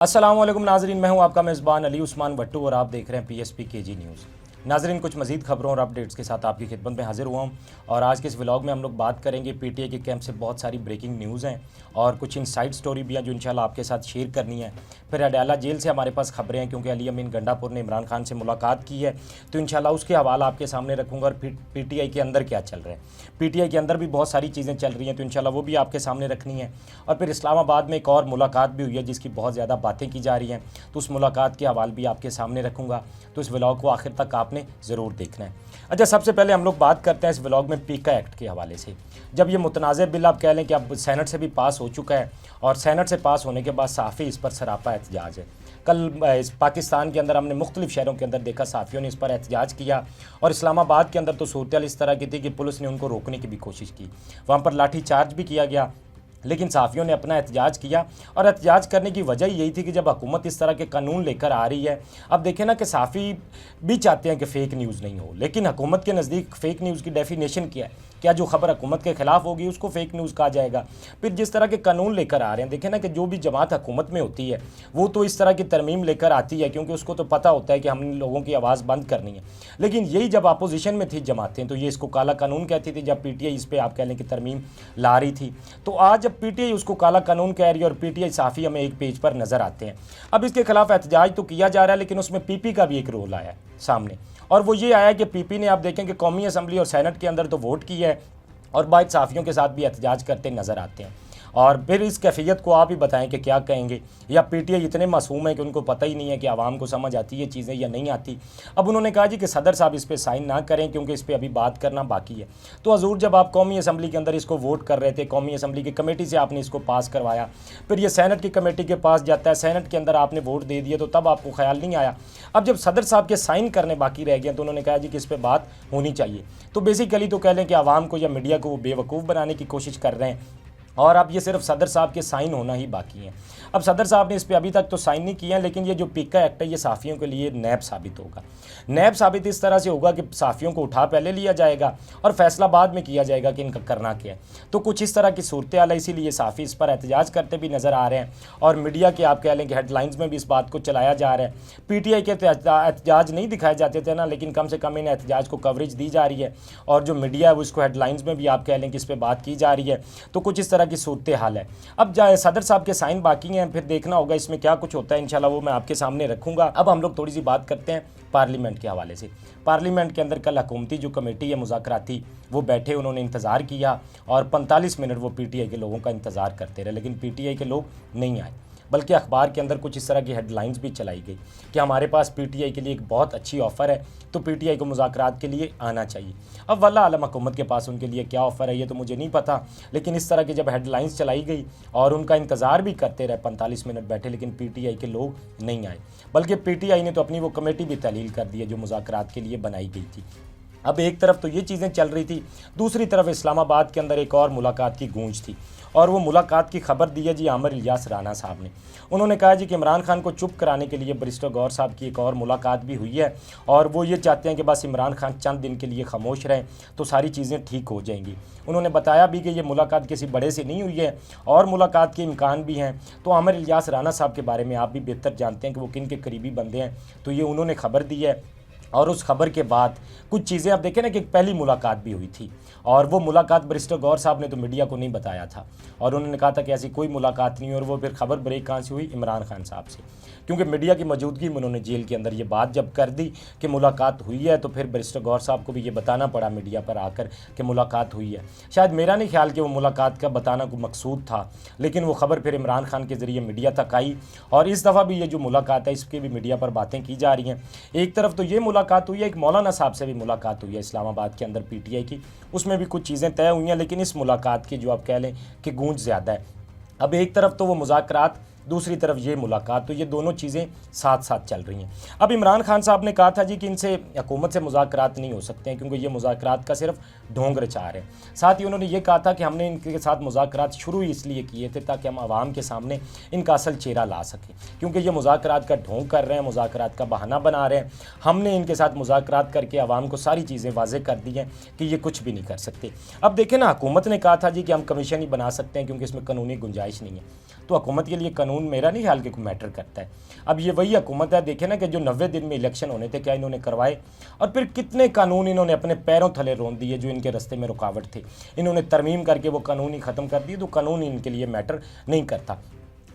अस्सलामुअलैकुम नाजरीन, मैं हूं आपका मेज़बान अली उस्मान भट्टू और आप देख रहे हैं पीएसपी केजी न्यूज़। नाजरीन, कुछ मजीद खबरों और अपडेट्स के साथ आपकी खिदमत में हाजिर हुआ हूं और आज के इस व्लॉग में हम लोग बात करेंगे पीटीआई के कैंप से बहुत सारी ब्रेकिंग न्यूज़ हैं और कुछ इनसाइड स्टोरी भी हैं जो इंशाल्लाह आपके साथ शेयर करनी है। फिर अडयाला जेल से हमारे पास खबरें हैं क्योंकि अली अमीन गंडापुर ने इमरान खान से मुलाकात की है, तो इंशाल्लाह उसके हवाला आपके सामने रखूँगा। और फिर पीटीआई के अंदर क्या चल रहा है, पीटीआई के अंदर भी बहुत सारी चीज़ें चल रही हैं, तो इंशाल्लाह वो भी आपके सामने रखनी है। और फिर इस्लामाबाद में एक और मुलाकात भी हुई है जिसकी बहुत ज़्यादा बातें की जा रही हैं, तो उस मुलाकात के हवाले भी आपके सामने रखूँगा, तो इस व्लॉग को आखिर तक आपने ज़रूर देखना है। अच्छा, सबसे पहले हम लोग बात करते हैं इस व्लॉग में पीका एक्ट के हवाले से। जब ये मुतनाज़ बिल आप कह लें कि अब सेनेट से भी पास हो चुका है और सेनेट से पास होने के बाद साफ़ी इस पर सरापा एहतजाज है। कल इस पाकिस्तान के अंदर हमने मुख्तलिफ शहरों के अंदर देखा साफ़ियों ने इस पर एहतजाज किया और इस्लामाबाद के अंदर तो सूरत इस तरह की थी कि पुलिस ने उनको रोकने की भी कोशिश की, वहाँ पर लाठी चार्ज भी किया गया, लेकिन साफ़ियों ने अपना एहतजाज किया। और एहतजाज करने की वजह यही थी कि जब हुकूमत इस तरह के कानून लेकर आ रही है, अब देखें ना कि साफ़ी भी चाहते हैं कि फ़ेक न्यूज़ नहीं हो, लेकिन हुकूमत के नज़दीक फ़ेक न्यूज़ की डेफिनेशन क्या है? क्या जो खबर हुकूमत के ख़िलाफ़ होगी उसको फ़ेक न्यूज़ कहा जाएगा? फिर जिस तरह के कानून लेकर आ रहे हैं, देखें ना कि जो भी जमात हुकूमत में होती है वो तो इस तरह की तरमीम लेकर आती है क्योंकि उसको तो पता होता है कि हमने लोगों की आवाज़ बंद करनी है। लेकिन यही जब अपोजिशन में थी जमातें तो ये इसको काला कानून कहती थी, जब पीटीआई इस पर आप कह लें कि तरमीम ला रही थी। तो आज जब पीटीआई उसको काला कानून कह रही है और पीटीआई साफ़ी हमें एक पेज पर नज़र आते हैं। अब इसके खिलाफ एहतजाज तो किया जा रहा है, लेकिन उसमें पीपी का भी एक रोल आया है सामने, और वो ये आया कि पीपी ने आप देखें कि कौमी असम्बली और सेनेट के अंदर तो वोट किया है और बाद साफ़ियों के साथ भी एहतजाज करते नज़र आते हैं। और फिर इस कैफियत को आप ही बताएं कि क्या कहेंगे, या पीटीआई इतने मासूम है कि उनको पता ही नहीं है कि आवाम को समझ आती है चीज़ें या नहीं आती। अब उन्होंने कहा जी कि सदर साहब इस पर साइन ना करें क्योंकि इस पर अभी बात करना बाकी है। तो हजूर, जब आप कौमी असम्बली के अंदर इसको वोट कर रहे थे, कौमी असम्बली की कमेटी से आपने इसको पास करवाया, फिर ये सेनेट की कमेटी के पास जाता है, सेनेट के अंदर आपने वोट दे दिए, तो तब आपको ख्याल नहीं आया। अब जब सदर साहब के साइन करने बाकी रह गए तो उन्होंने कहा जी कि इस पर बात होनी चाहिए। तो बेसिकली तो कह लें कि आवाम को या मीडिया को वो बेवकूफ़ बनाने की कोशिश कर रहे हैं और अब ये सिर्फ सदर साहब के साइन होना ही बाकी है। अब सदर साहब ने इस पर अभी तक तो साइन नहीं किया है, लेकिन ये जो पीका एक्ट है ये साफ़ियों के लिए नैब साबित होगा। नैब साबित इस तरह से होगा कि साफ़ियों को उठा पहले लिया जाएगा और फैसला बाद में किया जाएगा कि इनका करना क्या है। तो कुछ इस तरह की सूरत हाल है, इसीलिए साफ़ी इस पर एहतजाज करते भी नज़र आ रहे हैं और मीडिया के आप कह लें कि हेडलाइंस में भी इस बात को चलाया जा रहा है। पीटीआई के एहतजाज नहीं दिखाए जाते थे ना, लेकिन कम से कम इन एहतजाज को कवरेज दी जा रही है और जो मीडिया है वो इसको हेडलाइंस में भी आप कह लें कि इस पर बात की जा रही है। तो कुछ इस तरह की सूरत हाल है। अब सदर साहब के साइन बाकी हैं, फिर देखना होगा इसमें क्या कुछ होता है, इंशाल्लाह वो मैं आपके सामने रखूंगा। अब हम लोग थोड़ी सी बात करते हैं पार्लियामेंट के हवाले से। पार्लियामेंट के अंदर कल हुकूमती जो कमेटी है मुज़ाकराती, वो बैठे, उन्होंने इंतज़ार किया और 45 मिनट वो पीटीआई के लोगों का इंतज़ार करते रहे, लेकिन पीटीआई के लोग नहीं आए। बल्कि अखबार के अंदर कुछ इस तरह की हेडलाइंस भी चलाई गई कि हमारे पास पीटीआई के लिए एक बहुत अच्छी ऑफ़र है, तो पीटीआई को मुज़ाकरात के लिए आना चाहिए। अब वल्लाह आलम हुकूमत के पास उनके लिए क्या ऑफ़र है ये तो मुझे नहीं पता, लेकिन इस तरह की जब हेडलाइंस चलाई गई और उनका इंतज़ार भी करते रहे, 45 मिनट बैठे, लेकिन पीटीआई के लोग नहीं आए। बल्कि पीटीआई ने तो अपनी वो कमेटी भी तहलील कर दी है जो मुज़ाकरात के लिए बनाई गई थी। अब एक तरफ तो ये चीज़ें चल रही थी, दूसरी तरफ इस्लामाबाद के अंदर एक और मुलाकात की गूंज थी और वो मुलाकात की खबर दी है जी आमिर इलियास राना साहब ने। उन्होंने कहा जी कि इमरान खान को चुप कराने के लिए बैरिस्टर गौर साहब की एक और मुलाकात भी हुई है और वो ये चाहते हैं कि बस इमरान खान चंद दिन के लिए खामोश रहें तो सारी चीज़ें ठीक हो जाएंगी। उन्होंने बताया भी कि ये मुलाकात किसी बड़े से नहीं हुई है और मुलाकात के इम्कान भी हैं। तो आमिर इलियास राना साहब के बारे में आप भी बेहतर जानते हैं कि वो किन के करीबी बंदे हैं, तो ये उन्होंने खबर दी है। और उस खबर के बाद कुछ चीज़ें आप देखें ना कि एक पहली मुलाकात भी हुई थी और वो मुलाकात बैरिस्टर गौर साहब ने तो मीडिया को नहीं बताया था और उन्होंने कहा था कि ऐसी कोई मुलाकात नहीं। और वो फिर खबर ब्रेक कहाँ से हुई, इमरान खान साहब से, क्योंकि मीडिया की मौजूदगी में उन्होंने जेल के अंदर ये बात जब कर दी कि मुलाकात हुई है, तो फिर बैरिस्टर गौर साहब को भी ये बताना पड़ा मीडिया पर आकर कि मुलाकात हुई है। शायद मेरा नहीं ख्याल कि वो मुलाकात का बताना कोई मकसूद था, लेकिन वो खबर फिर इमरान खान के ज़रिए मीडिया तक आई और इस दफ़ा भी ये जो मुलाकात है इसकी भी मीडिया पर बातें की जा रही हैं। एक तरफ तो ये मुलाकात हुई है, एक मौलाना साहब से भी मुलाकात हुई है इस्लामाबाद के अंदर पीटीआई की, उसमें भी कुछ चीज़ें तय हुई हैं, लेकिन इस मुलाकात की जो आप कह लें कि गूंज ज़्यादा है। अब एक तरफ तो वो मुज़ाकरात, दूसरी तरफ ये मुलाकात, तो ये दोनों चीज़ें साथ साथ चल रही हैं। अब इमरान खान साहब ने कहा था जी कि इनसे हुकूमत से मुज़ाकरात नहीं हो सकते हैं क्योंकि ये मुज़ाकरात का सिर्फ ढोंग रचा रहे हैं। साथ ही उन्होंने ये कहा था कि हमने इनके साथ मुज़ाकरात शुरू ही इसलिए किए थे ताकि हम आवाम के सामने इनका असल चेहरा ला सकें, क्योंकि ये मुज़ाकरात का ढोंग कर रहे हैं, मुज़ाकरात का बहाना बना रहे हैं। हमने इनके साथ मुज़ाकरात करके आवाम को सारी चीज़ें वाज़ेह कर दी हैं कि ये कुछ भी नहीं कर सकते। अब देखें ना, हुकूमत ने कहा था जी कि हम कमीशन ही बना सकते हैं क्योंकि इसमें कानूनी गुंजाइश नहीं है, तो हुकूमत के लिए कानून कानून मेरा नहीं ख्याल कि कोई मैटर करता है। अब ये वही हुकूमत है, देखे ना कि जो 90 दिन में इलेक्शन होने थे क्या इन्होंने करवाए, और फिर कितने कानून इन्होंने अपने पैरों थले रोन दिए जो इनके रास्ते में रुकावट थे, इन्होंने तरमीम करके वो कानून ही ख़त्म कर दिए। तो कानून इनके लिए मैटर नहीं करता।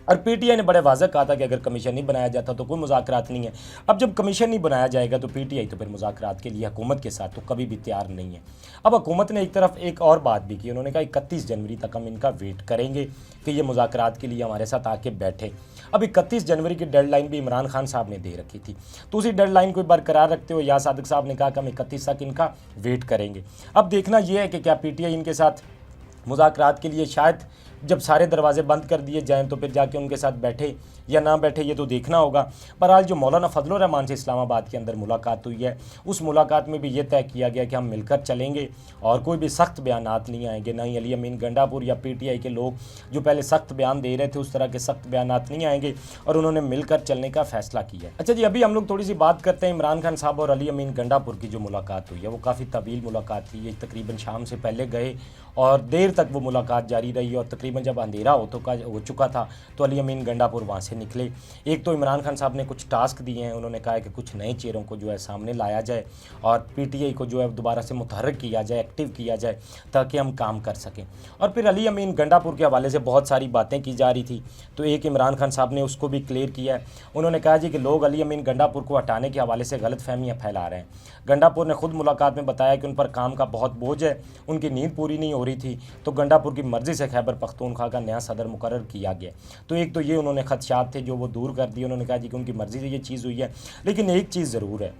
और पीटीआई ने बड़े वाज़ह कहा था कि अगर कमीशन नहीं बनाया जाता तो कोई मुज़ाकरात नहीं है। अब जब कमीशन नहीं बनाया जाएगा तो पीटीआई तो फिर मुज़ाकरात के लिए हुकूमत के साथ तो कभी भी तैयार नहीं है। अब हुकूमत ने एक तरफ एक और बात भी की, उन्होंने कहा 31 जनवरी तक हम इनका वेट करेंगे कि ये मुज़ाकरात के लिए हमारे साथ आके बैठे। अब 31 जनवरी की डेडलाइन भी इमरान खान साहब ने दे रखी थी, तो उसी डेडलाइन को बरकरार रखते हुए या सादिक साहब ने कहा कि हम 31 तक इनका वेट करेंगे। अब देखना यह है कि क्या पीटीआई इनके साथ मुज़ाकरात के लिए शायद जब सारे दरवाजे बंद कर दिए जाएं तो फिर जाके उनके साथ बैठे या ना बैठे, ये तो देखना होगा। बहरहाल जो मौलाना फजलुर रहमान से इस्लामाबाद के अंदर मुलाकात हुई है, उस मुलाकात में भी ये तय किया गया कि हम मिलकर चलेंगे और कोई भी सख्त बयानात नहीं आएंगे, ना ही अली अमीन गंडापुर या पीटीआई के लोग जो पहले सख्त बयान दे रहे थे उस तरह के सख्त बयानात नहीं आएंगे, और उन्होंने मिलकर चलने का फैसला किया है। अच्छा जी, अभी हम लोग थोड़ी सी बात करते हैं इमरान खान साहब और अली अमीन गंडापुर की जो मुलाकात हुई है वो काफ़ी तवील मुलाकात थी। ये तकरीबन शाम से पहले गए और देर तक वो मुलाकात जारी रही, और तकरीबन जब अंधेरा हो चुका था तो अली अमीन गंडापुर वहाँ से निकले। एक तो इमरान खान साहब ने कुछ टास्क दिए हैं, उन्होंने कहा है कि कुछ नए चेहरों को जो है सामने लाया जाए और पीटीआई को जो है दोबारा से मुतहर्रिक किया जाए, एक्टिव किया जाए ताकि हम काम कर सकें। और फिर अली अमीन गंडापुर के हवाले से बहुत सारी बातें की जा रही थी, तो एक इमरान खान साहब ने उसको भी क्लियर किया है। उन्होंने कहा जी कि लोग अली अमीन गंडापुर को हटाने के हवाले से गलत फहमियाँ फैला रहे हैं। गंडापुर ने खुद मुलाकात में बताया कि उन पर काम का बहुत बोझ है, उनकी नींद पूरी नहीं हो रही थी, तो गंडापुर की मर्ज़ी से खैबर पख्तूनख्वा का नया सदर मुकर्रर किया गया। तो एक तो ये उन्होंने खदशात थे जो वो दूर कर दिए। उन्होंने कहा जी कि उनकी मर्ज़ी से ये चीज़ हुई है, लेकिन एक चीज़ ज़रूर है,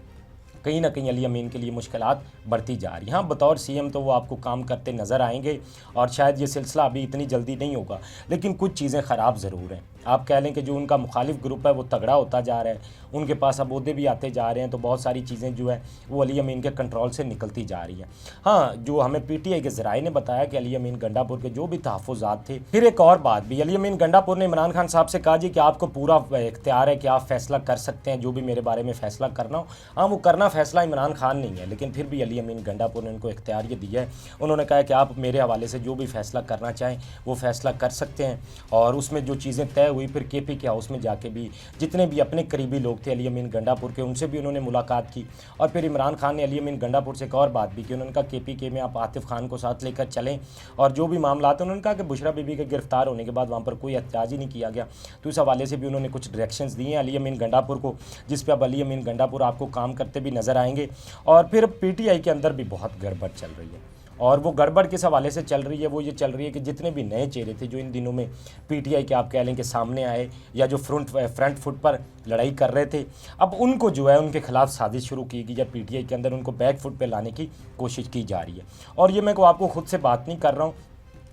कहीं ना कहीं अली अमीन के लिए मुश्किलात बढ़ती जा रही हैं। हाँ, बतौर सीएम तो वो आपको काम करते नज़र आएंगे और शायद ये सिलसिला अभी इतनी जल्दी नहीं होगा, लेकिन कुछ चीज़ें ख़राब ज़रूर हैं। आप कह लें कि जो उनका मुखालिफ ग्रुप है वो तगड़ा होता जा रहा है, उनके पास अब ओहदे भी आते जा रहे हैं, तो बहुत सारी चीज़ें जो है वो अली अमीन के कंट्रोल से निकलती जा रही हैं। हाँ, जो हमें पीटीआई के ज़राए ने बताया कि अली अमीन गंडापुर के जो भी तहफ़्फ़ुज़ात थे। फिर एक और बात भी, अली अमीन गंडापुर ने इमरान खान साहब से कहा जी कि आपको पूरा इख्तियार है कि आप फ़ैसला कर सकते हैं, जो भी मेरे बारे में फ़ैसला करना हो। हाँ, वो करना फ़ैसला इमरान खान नहीं है, लेकिन फिर भी अली अमीन गंडापुर ने उनको इख्तियार ये दिया है। उन्होंने कहा कि आप मेरे हवाले से जो भी फ़ैसला करना चाहें वो फ़ैसला कर सकते हैं, और उसमें जो चीज़ें तय हुई फिर केपी के हाउस में जाके भी जितने भी अपने करीबी लोग थे अली अमीन गंडापुर के, उनसे भी उन्होंने मुलाकात की। और फिर इमरान खान ने अली अमीन गंडापुर से एक और बात भी की, उन्होंने कहा केपीके में आप आतिफ खान को साथ लेकर चलें, और जो भी मामला है उन्होंने कहा कि बुशरा बीबी के गिरफ्तार होने के बाद वहाँ पर कोई एहतजाज ही नहीं किया गया, तो इस हवाले से भी उन्होंने कुछ डायरेक्शंस दिए हैं अली अमीन गंडापुर को, जिस पर अब अली अमीन गंडापुर आपको काम करते भी नज़र आएंगे। और फिर पीटीआई के अंदर भी बहुत गड़बड़ चल रही है, और वो गड़बड़ किस हवाले से चल रही है, वो ये चल रही है कि जितने भी नए चेहरे थे जो इन दिनों में पीटीआई के आप कह लें कि सामने आए या जो फ्रंट फुट पर लड़ाई कर रहे थे, अब उनको जो है उनके खिलाफ साजिश शुरू की गई या पीटीआई के अंदर उनको बैक फुट पर लाने की कोशिश की जा रही है। और ये मैं को आपको खुद से बात नहीं कर रहा हूँ,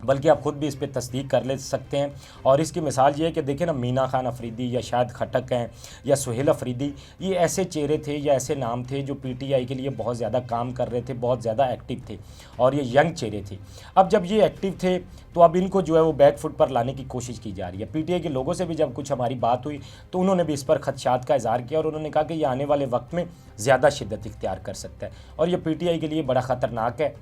बल्कि आप खुद भी इस पर तस्दीक कर ले सकते हैं। और इसकी मिसाल ये है कि देखें ना, मीना खान अफरीदी या शायद खटक हैं या सुहेल अफरीदी, ये ऐसे चेहरे थे या ऐसे नाम थे जो पीटीआई के लिए बहुत ज़्यादा काम कर रहे थे, बहुत ज़्यादा एक्टिव थे, और ये यंग चेहरे थे। अब जब ये एक्टिव थे तो अब इनको जो है वो बैक फुट पर लाने की कोशिश की जा रही है। पीटीआई के लोगों से भी जब कुछ हमारी बात हुई तो उन्होंने भी इस पर खदशात का इज़हार किया, और उन्होंने कहा कि ये आने वाले वक्त में ज़्यादा शिद्दत इख्तियार कर सकता है, और ये पीटीआई के लिए बड़ा ख़तरनाक है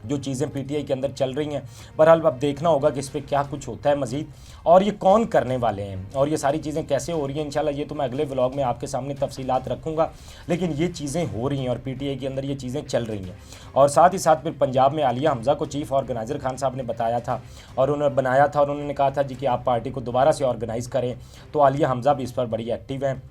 जो चीज़ें पीटीआई के अंदर चल रही हैं। बहरहाल अब देखना होगा कि इस पर क्या कुछ होता है मज़ीद, और ये कौन करने वाले हैं और ये सारी चीज़ें कैसे हो रही हैं। इंशाल्लाह ये तो मैं अगले व्लॉग में आपके सामने तफसीलात रखूँगा, लेकिन ये चीज़ें हो रही हैं और पीटीआई के अंदर ये चीज़ें चल रही हैं। और साथ ही साथ फिर पंजाब में आलिया हमज़ा को चीफ़ ऑर्गेनाइज़र खान साहब ने बताया था और उन्होंने बनाया था, और उन्होंने कहा था जी कि आप पार्टी को दोबारा से ऑर्गेनाइज़ करें। तो आलिया हमज़ा भी इस पर बड़ी एक्टिव हैं,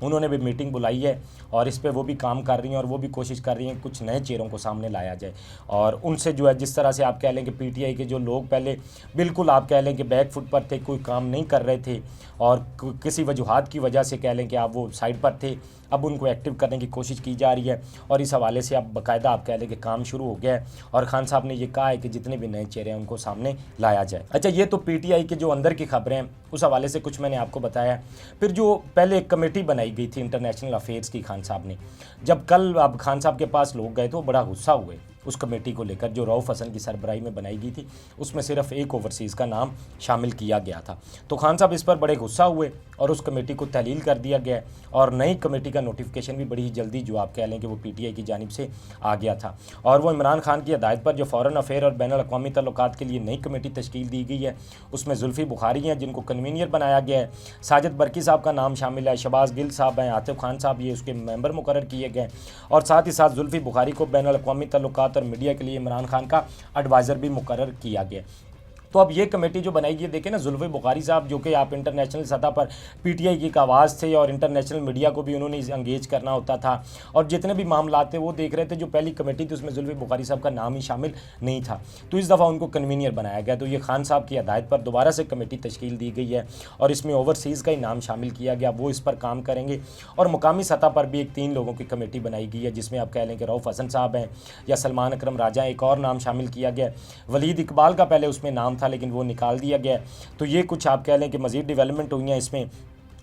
उन्होंने भी मीटिंग बुलाई है और इस पे वो भी काम कर रही हैं, और वो भी कोशिश कर रही हैं कुछ नए चेहरों को सामने लाया जाए। और उनसे जो है जिस तरह से आप कह लें कि पीटीआई के जो लोग पहले बिल्कुल आप कह लें कि बैक फुट पर थे, कोई काम नहीं कर रहे थे और किसी वजूहात की वजह से कह लें कि आप वो साइड पर थे, अब उनको एक्टिव करने की कोशिश की जा रही है। और इस हवाले से अब बाकायदा आप कह लें कि काम शुरू हो गया है, और खान साहब ने ये कहा है कि जितने भी नए चेहरे हैं उनको सामने लाया जाए। अच्छा, ये तो पीटीआई के जो अंदर की खबरें हैं उस हवाले से कुछ मैंने आपको बताया। फिर जो पहले एक कमेटी बनाई गई थी इंटरनेशनल अफेयर्स की खान साहब ने, जब कल अब खान साहब के पास लोग गए तो बड़ा गुस्सा हुए। उस कमेटी को लेकर जो रऊफ़ हसन की सरबराही में बनाई गई थी, उसमें सिर्फ एक ओवरसीज़ का नाम शामिल किया गया था। तो खान साहब इस पर बड़े गुस्सा हुए और उस कमेटी को तहलील कर दिया गया और नई कमेटी का नोटिफिकेशन भी बड़ी जल्दी जो आप कह लें कि वो PTI की जानिब से आ गया था। और वो इमरान खान की हिदायत पर जो फ़ॉरेन अफेयर और बैनुल अक़वामी तल्लुकात के लिए नई कमेटी तश्कील दी गई है, उसमें जुल्फ़ी बुखारी हैं जिनको कन्वीनियर बनाया गया है, साजिद बरकी साहब का नाम शामिल है, शहबाज गिल साहब हैं, आतिफ खान साहब ये उसके मेंबर मुकर्रर किए गए और साथ ही साथ जुल्फ़ी बुखारी को बैनुल अक़वामी तल्लुकात और मीडिया के लिए इमरान खान का एडवाइज़र भी मुकर्रर किया गया। तो अब ये कमेटी जो बनाई गई, देखें ना, जुल्फ़ी बुखारी साहब जो कि आप इंटरनेशनल सतह पर PTI की एक आवाज़ थे और इंटरनेशनल मीडिया को भी उन्होंने इंगेज करना होता था और जितने भी मामला थे वो देख रहे थे। जो पहली कमेटी थी उसमें जुल्फ़ी बुखारी साहब का नाम ही शामिल नहीं था, तो इस दफ़ा उनको कन्वीनियर बनाया गया। तो ये खान साहब की हिदायत पर दोबारा से कमेटी तश्कील दी गई है और इसमें ओवरसीज़ का ही नाम शामिल किया गया, वो इस पर काम करेंगे। और मुकामी सतह पर भी एक 3 लोगों की कमेटी बनाई गई है, जिसमें आप कह लें कि रऊफ़ हसन साहब हैं या सलमान अकरम राजा, एक और नाम शामिल किया गया। वलीद इकबाल का पहले उसमें नाम था लेकिन वो निकाल दिया गया। तो ये कुछ आप कह लें कि मज़ीद डेवलपमेंट हुई हैं इसमें,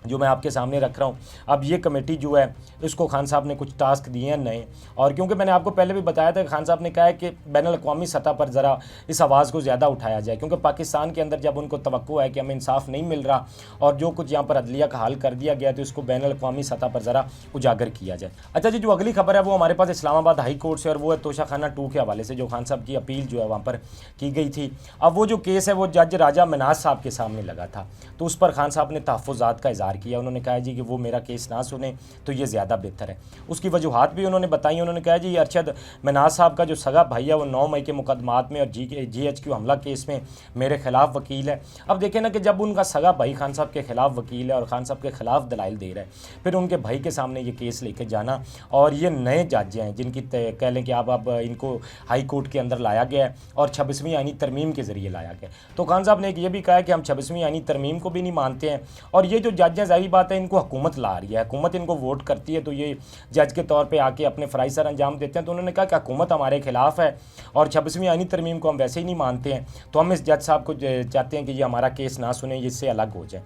जो मैं आपके सामने रख रहा हूँ। अब ये कमेटी जो है इसको खान साहब ने कुछ टास्क दिए हैं नए, और क्योंकि मैंने आपको पहले भी बताया था कि खान साहब ने कहा है कि बैनुल अक़वामी सतह पर ज़रा इस आवाज़ को ज़्यादा उठाया जाए, क्योंकि पाकिस्तान के अंदर जब उनको तवक्को है कि हमें इंसाफ नहीं मिल रहा और जो कुछ यहाँ पर अदलिया का हाल कर दिया गया, तो इसको बैनुल अक़वामी सतह पर ज़रा उजागर किया जाए। अच्छा जी, जो अगली खबर है वो हमारे पास इस्लामाबाद हाई कोर्ट से, और वो है तोशाखाना 2 के हवाले से जो खान साहब की अपील जो है वहाँ पर की गई थी। अब वो जो केस है वो जज राजा मिनाज साहब के सामने लगा था, तो उस पर खान साहब ने तहफ़्फ़ुज़ात का इज़हार किया। उन्होंने कहा जी कि वो मेरा केस ना सुने तो ये ज़्यादा बेहतर है। उसकी वजूहात भी उन्होंने बताई। उन्होंने कहा जी, अरशद मिनाज साहब का जो सगा भाई है वो 9 मई के मुकदमात में और GHQ हमला केस में मेरे खिलाफ वकील है। अब देखें ना कि जब उनका सगा भाई खान साहब के खिलाफ वकील है और खान साहब के खिलाफ दलाइल दे रहा है, फिर उनके भाई के सामने ये केस लेके जाना, और ये नए जज हैं जिनकी कह लें कि अब इनको हाई कोर्ट के अंदर लाया गया है और 26वीं आईनी तरमीम के ज़रिए लाया गया। तो खान साहब ने एक ये भी कहा है कि हम 26वीं आईनी तरमीम को भी नहीं मानते हैं, और ये जो जज हैं ज़ाहिर बात है इनको हुकूमत ला रही है, हुकूमत इनको वोट करती है, तो ये जज के तौर पे आके अपने फ़राइज़ सर अंजाम देते हैं। तो उन्होंने कहा कि हुकूमत हमारे खिलाफ है और 26वीं आईनी तरमीम को हम वैसे ही नहीं मानते हैं, तो हम इस जज साहब को चाहते हैं कि ये हमारा केस ना सुने, इससे अलग हो जाए।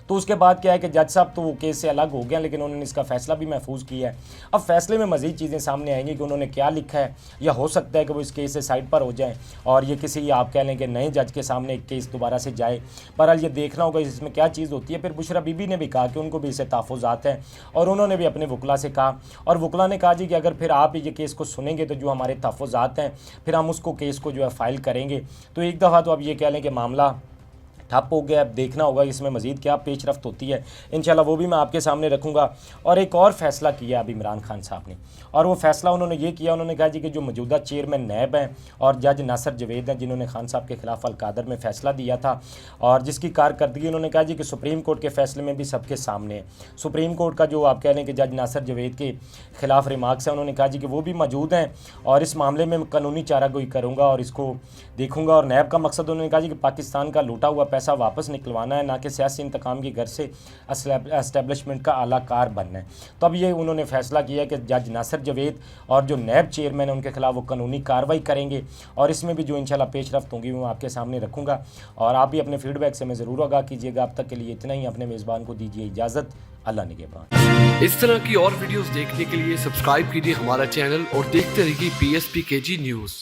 तो उसके बाद क्या है कि जज साहब तो वो केस से अलग हो गया, लेकिन उन्होंने इसका फ़ैसला भी महफूज किया है। अब फैसले में मज़ीद चीज़ें सामने आएंगी कि उन्होंने क्या लिखा है, या हो सकता है कि वो इस केस से साइड पर हो जाएं और ये किसी आप कह लें कि नए जज के सामने एक केस दोबारा से जाए। बहरहाल ये देखना होगा इसमें क्या चीज़ होती है। फिर बुशरा बीबी ने भी कहा कि उनको भी इससे तहफ़्फ़ुज़ात हैं, और उन्होंने भी अपने वकला से कहा, और वकला ने कहा जी कि अगर फिर आप ये केस को सुनेंगे तो जो हमारे तहफ़्फ़ुज़ात हैं फिर हम उसको केस को जो है फ़ाइल करेंगे। तो एक दफ़ा तो अब ये कह लें कि मामला ठप हो गया। अब देखना होगा इसमें मज़ीद क्या पेश रफ्त होती है, इंशाल्लाह वो भी मैं आपके सामने रखूँगा। और एक और फ़ैसला किया अब इमरान खान साहब ने, और वो फ़ैसला उन्होंने ये किया, उन्होंने कहा जी कि जो मौजूदा चेयरमैन नैब हैं और जज नासिर जवेद हैं, जिन्होंने खान साहब के ख़िलाफ़ अल-कादर में फ़ैसला दिया था और जिसकी कारकर्दगी उन्होंने कहा जी कि सुप्रीम कोर्ट के फ़ैसले में भी सबके सामने है। सुप्रीम कोर्ट का जो आप कह लें कि जज नासिर जवेद के ख़िलाफ़ रिमार्क्स हैं, उन्होंने कहा जी कि वो भी मौजूद हैं और इस मामले में कानूनी चारागोई करूँगा और इसको देखूँगा। और नैब का मकसद उन्होंने कहा जी कि पाकिस्तान का लूटा हुआ पैसा वापस निकलवाना है, ना कि सियासी इंतकाम की घर से एस्टेब्लिशमेंट का आलाकार बनना है। तो अब ये उन्होंने फ़ैसला किया कि जज नासिर जवेद और जो नैब चेयरमैन है उनके खिलाफ वो कानूनी कार्रवाई करेंगे, और इसमें भी जो इंशाल्लाह पेश रफ्त होंगी वो आपके सामने रखूँगा। और आप भी अपने फीडबैक से मैं ज़रूर आगाह कीजिएगा। अब तक के लिए इतना ही। अपने मेज़बान को दीजिए इजाज़त। अल्लाह निगहबान। इस तरह की और वीडियोस देखने के लिए सब्सक्राइब कीजिए हमारा चैनल और देखते रहिए PSP KG न्यूज़।